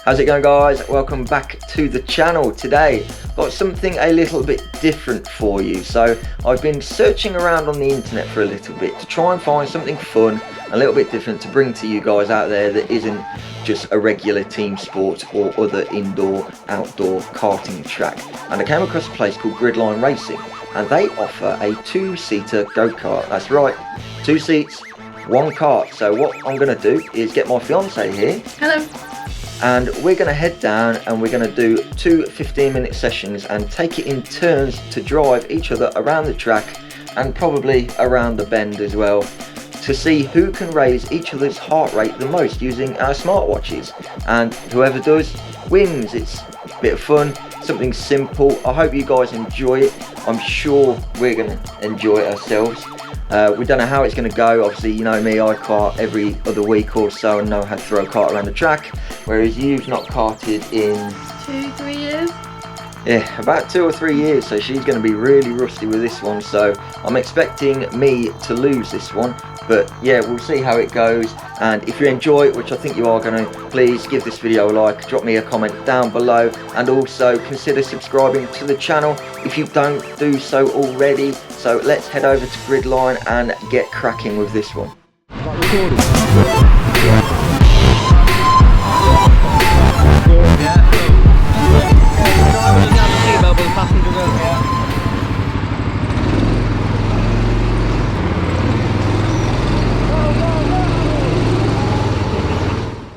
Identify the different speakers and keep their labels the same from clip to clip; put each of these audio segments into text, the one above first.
Speaker 1: How's it going, guys? Welcome back to the channel. Today got something a little bit different for you. So I've been searching around on the internet for a little bit to try and find something fun, a little bit different to bring to you guys out there that isn't just a regular team sport or other indoor outdoor karting track. And I came across a place called Gridline Racing, and they offer a two-seater go-kart. That's right, 2 seats, 1 kart. So what I'm going to do is get my fiance here.
Speaker 2: Hello.
Speaker 1: And we're going to head down and we're going to do 2 15-minute sessions and take it in turns to drive each other around the track and probably around the bend as well, to see who can raise each other's heart rate the most using our smartwatches. And whoever does wins. It's a bit of fun, something simple. I hope you guys enjoy it. I'm sure we're going to enjoy it ourselves. We don't know how it's going to go. Obviously, you know me, I kart every other week or so and know how to throw a kart around the track, whereas you've not karted in
Speaker 2: 2-3 years.
Speaker 1: Yeah, about 2 or 3 years, so she's going to be really rusty with this one. So I'm expecting me to lose this one, but yeah, we'll see how it goes. And if you enjoy it, which I think you are going to, please give this video a like, drop me a comment down below, and also consider subscribing to the channel if you don't do so already. So let's head over to Gridline and get cracking with this one.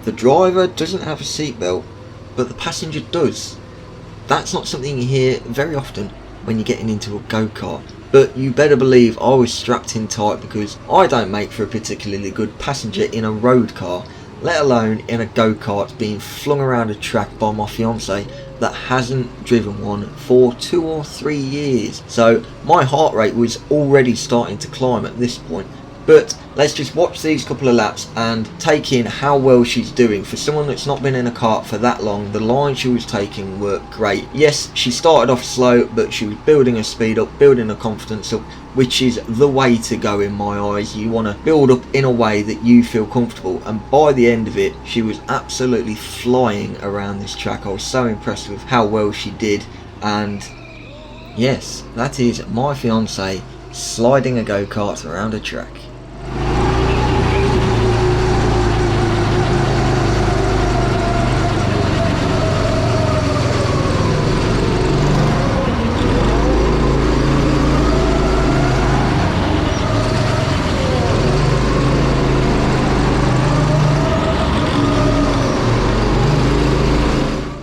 Speaker 1: The driver doesn't have a seatbelt, but the passenger does. That's not something you hear very often when you're getting into a go-kart. But you better believe I was strapped in tight, because I don't make for a particularly good passenger in a road car, let alone in a go-kart being flung around a track by my fiance that hasn't driven one for 2 or 3 years. So my heart rate was already starting to climb at this point. But let's just watch these couple of laps and take in how well she's doing. For someone that's not been in a kart for that long, the lines she was taking were great. Yes, she started off slow, but she was building her speed up, building her confidence up, which is the way to go in my eyes. You want to build up in a way that you feel comfortable, and by the end of it, she was absolutely flying around this track. I was so impressed with how well she did. And yes, that is my fiance sliding a go-kart around a track.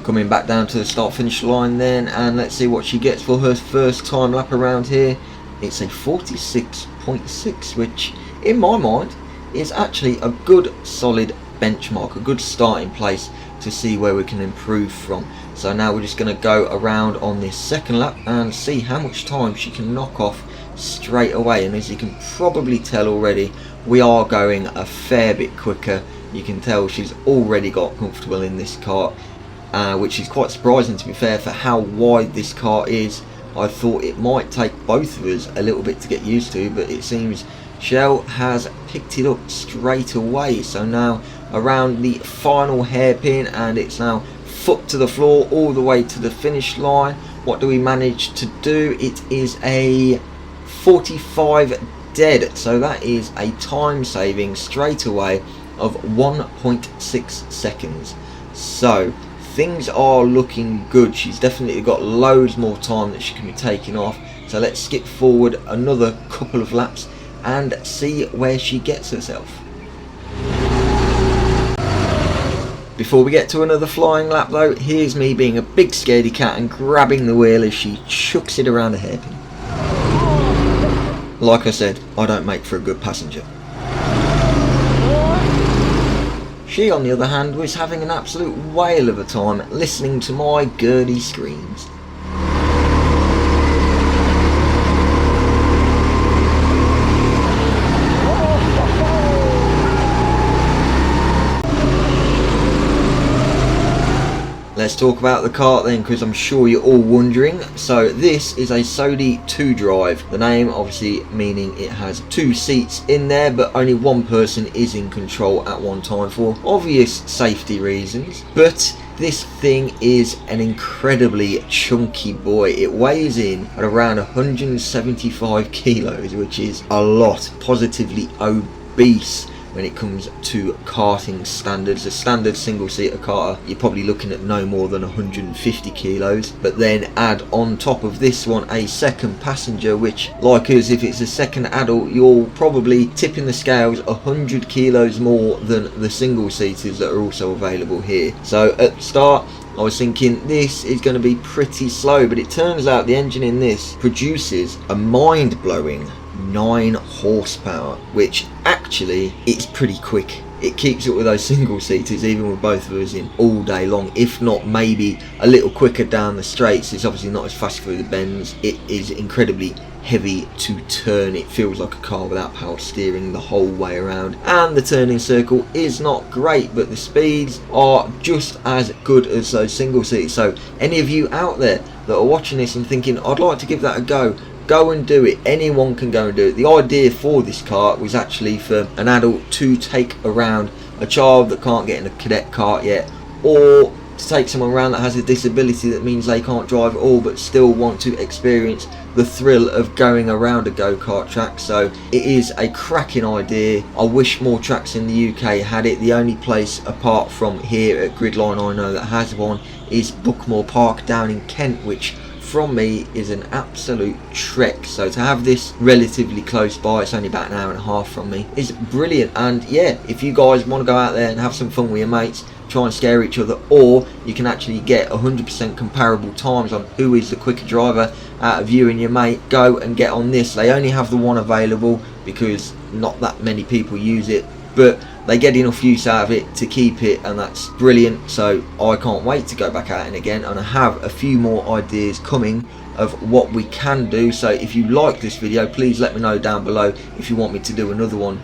Speaker 1: Coming back down to the start finish line then, and let's see what she gets for her first time lap around here. It's a 46.6, which in my mind is actually a good solid benchmark, a good starting place to see where we can improve from. So now we're just going to go around on this second lap and see how much time she can knock off straight away. And as you can probably tell already, we are going a fair bit quicker. You can tell she's already got comfortable in this kart. Which is quite surprising, to be fair, for how wide this kart is. I thought it might take both of us a little bit to get used to, but it seems Shell has picked it up straight away. So now around the final hairpin, and it's now foot to the floor all the way to the finish line. What do we manage to do? It is a 45 dead, so that is a time saving straight away of 1.6 seconds. So things are looking good. She's definitely got loads more time that she can be taking off. So let's skip forward another couple of laps and see where she gets herself. Before we get to another flying lap though, here's me being a big scaredy cat and grabbing the wheel as she chucks it around a hairpin. Like I said, I don't make for a good passenger. She, on the other hand, was having an absolute whale of a time listening to my gurdy screams. Let's talk about the kart then, because I'm sure you're all wondering. So this is a Sodi 2 drive. The name obviously meaning it has 2 seats in there, but only one person is in control at one time for obvious safety reasons. But This thing is an incredibly chunky boy. It weighs in at around 175 kilos, which is a lot, positively obese when it comes to karting standards. A standard single-seater karter, you're probably looking at no more than 150 kilos, but then add on top of this one a second passenger, which, like us, if it's a second adult, you're probably tipping the scales 100 kilos more than the single-seaters that are also available here. So at the start, I was thinking this is going to be pretty slow, but it turns out the engine in this produces a mind-blowing 9 horsepower, which actually it's pretty quick. It keeps up with those single seaters, even with both of us in all day long, if not maybe a little quicker down the straights. It's obviously not as fast through the bends. It is incredibly heavy to turn. It feels like a car without power steering the whole way around, and the turning circle is not great, but the speeds are just as good as those single seaters. So any of you out there that are watching this and thinking I'd like to give that a go, go and do it. Anyone can go and do it. The idea for this kart was actually for an adult to take around a child that can't get in a cadet kart yet, or to take someone around that has a disability that means they can't drive at all but still want to experience the thrill of going around a go-kart track. So it is a cracking idea. I wish more tracks in the UK had it. The only place apart from here at Gridline I know that has one is Buckmore Park down in Kent, which from me is an absolute trek. So to have this relatively close by, it's only about an hour and a half from me, is brilliant. And yeah, if you guys want to go out there and have some fun with your mates, try and scare each other, or you can actually get 100% comparable times on who is the quicker driver out of you and your mate, go and get on this. They only have the one available because not that many people use it, but they get enough use out of it to keep it, and that's brilliant. So I can't wait to go back out and again, and I have a few more ideas coming of what we can do. So if you like this video, please let me know down below if you want me to do another one.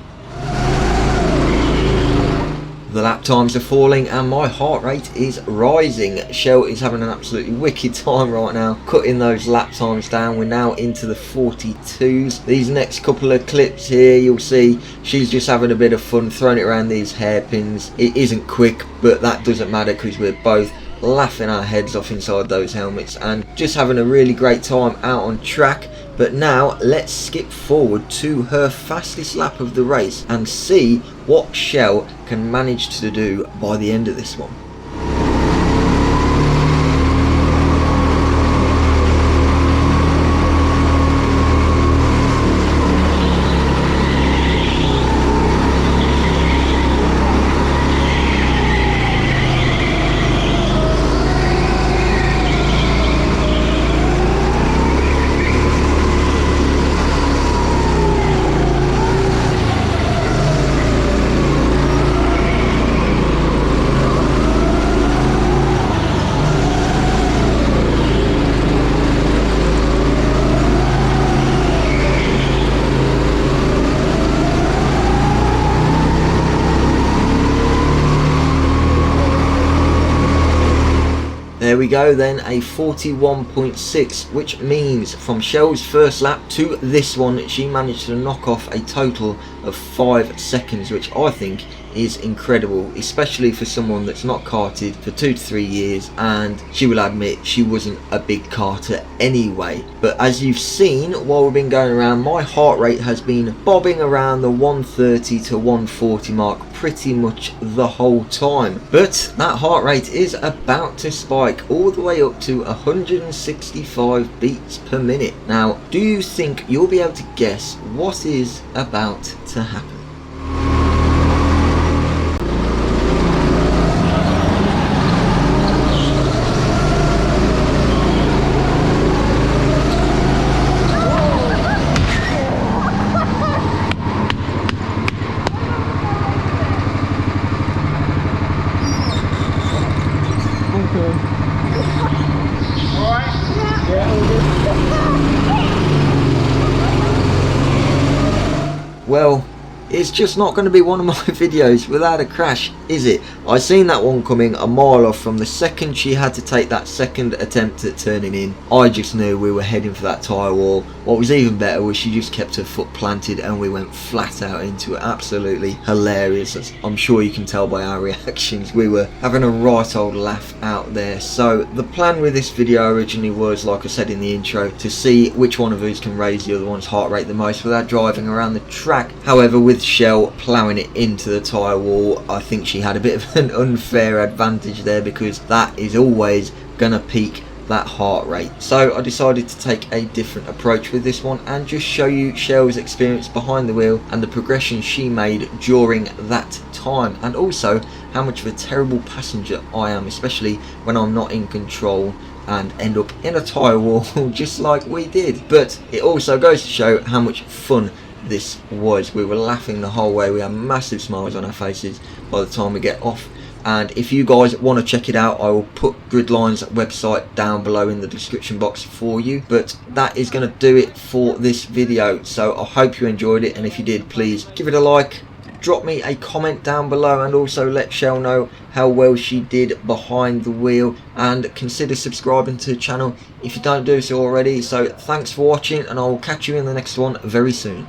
Speaker 1: The lap times are falling and my heart rate is rising. Shell is having an absolutely wicked time right now, cutting those lap times down. We're now into the 42s. These next couple of clips here, you'll see she's just having a bit of fun throwing it around these hairpins. It isn't quick, but that doesn't matter because we're both laughing our heads off inside those helmets and just having a really great time out on track. But now let's skip forward to her fastest lap of the race and see what Shell can manage to do by the end of this one. There we go then, a 41.6, which means from Shell's first lap to this one, she managed to knock off a total of 5 seconds, which I think is incredible, especially for someone that's not karted for 2 to 3 years, and she will admit she wasn't a big karter anyway. But as you've seen while we've been going around, my heart rate has been bobbing around the 130 to 140 mark pretty much the whole time, but that heart rate is about to spike all the way up to 165 beats per minute. Now, do you think you'll be able to guess what is about to happen? Well, it's just not going to be one of my videos without a crash, is it? I seen that one coming a mile off. From the second she had to take that second attempt at turning in, I just knew we were heading for that tyre wall. What was even better was she just kept her foot planted and we went flat out into it. Absolutely hilarious. As I'm sure you can tell by our reactions, we were having a right old laugh out there. So the plan with this video originally was, like I said in the intro, to see which one of us can raise the other one's heart rate the most without driving around the track. However, with Shell ploughing it into the tyre wall, I think she had a bit of an unfair advantage there, because that is always gonna peak that heart rate. So I decided to take a different approach with this one and just show you Shell's experience behind the wheel and the progression she made during that time, and also how much of a terrible passenger I am, especially when I'm not in control and end up in a tyre wall just like we did. But it also goes to show how much fun this was. We were laughing the whole way. We had massive smiles on our faces by the time we get off. And if you guys want to check it out, I will put Gridline's website down below in the description box for you. But that is going to do it for this video. So I hope you enjoyed it, and if you did, please give it a like, drop me a comment down below, and also let Shell know how well she did behind the wheel, and consider subscribing to the channel if you don't do so already. So thanks for watching, and I will catch you in the next one very soon.